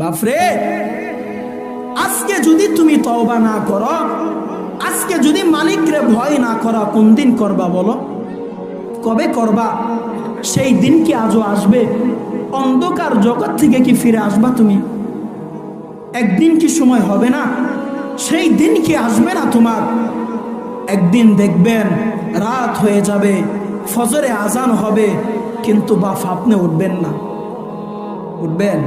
বাপরে, আজকে যদি তুমি তওবা না করো, আজকে যদি মালিকরে ভয় না করা, কোন দিন করবা বলো? কবে করবা? সেই দিন কি আজও আসবে? অন্ধকার জগৎ থেকে কি ফিরে আসবা তুমি? একদিন কি সময় হবে না? সেই দিন কি আসবে না তোমার? একদিন দেখবেন রাত হয়ে যাবে, ফজরে আজান হবে, কিন্তু বাপ আপনি উঠবেন না। উঠবেন?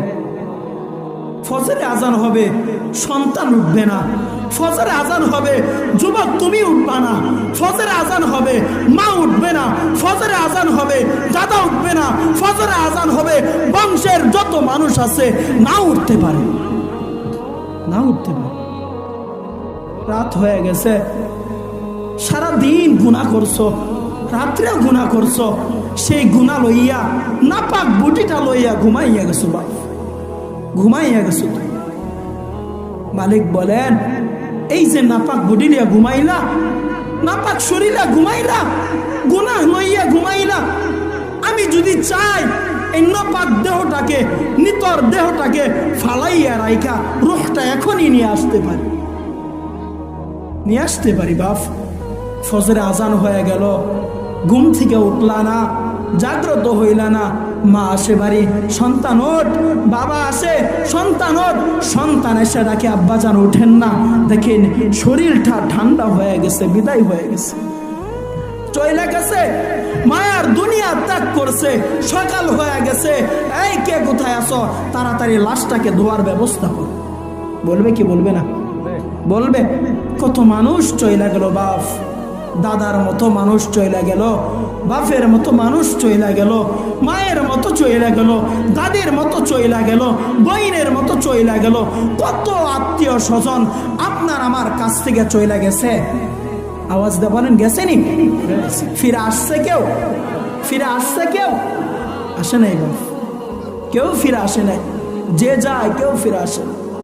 ফজরে আজান হবে, সন্তান উঠবে না। ফজরে আজান হবে, যুবক তুমি উঠবা না। ফজরে আজান হবে, মা উঠবে না। ফজরে আজান হবে, দাদা উঠবে না। ফজরে আজান হবে, বংশের যত মানুষ আছে না উঠতে পারে, না উঠতে পারে। রাত হয়ে গেছে, সারাদিন গুনাহ করছো, রাত্রে গুনাহ করছো, সেই গুনাহ লইয়া নাপাক বুটিটা লইয়া ঘুমাইয়া গেছো। বাপ, ঘুমাইয়া গেছো। মালিক বলেন, এই যে নাপাক বডি লিয়া ঘুমাইলা, নাপাক শরীরে ঘুমাইলা, গুনাহ লইয়া ঘুমাইলা, আমি যদি চাই এই নাপাক দেহটাকে, নিতর দেহটাকে ফালাইয়া রাইখা রূহটা এখনই নিয়ে আসতে পারি, নিয়ে আসতে পারি। বাপ, ফজরে আজান হয়ে গেল, ঘুম থেকে উঠলা না, জাগ্রত হইলা না, মা আসে বাড়ি, সন্তান ওঠ, বাবা আসে, সন্তান ওঠ, সন্তান এসে ডাকে আব্বাজান ওঠেন না, দেখেন শরীরটা ঠান্ডা হয়ে গেছে, বিদায় হয়ে গেছে, চলে গেছে, মায়ার দুনিয়া ত্যাগ করছে, সকাল হয়ে গেছে। এই কে কোথায় আছো? তাড়াতাড়ি লাশটাকে ধোয়ার ব্যবস্থা কর। বলবে কি বলবে না? বলবে। কত মানুষ চলে গেল বাপ, দাদার মতো মানুষ চলে গেল, বাপের মতো মানুষ চলে গেল, মায়ের মতো চলে গেল, দাদির মতো চলে গেল, বইনের মতো চলে গেল। কত আত্মীয় স্বজন আপনার আমার কাছ থেকে চলে গেছে। আওয়াজ দিয়ে বলেন, গেছেনি? ফিরে আসছে কেউ? ফিরে আসছে কেউ? আসে নাই বাপ, কেউ ফিরে আসে নাই। যে যায় কেউ ফিরে আসে না।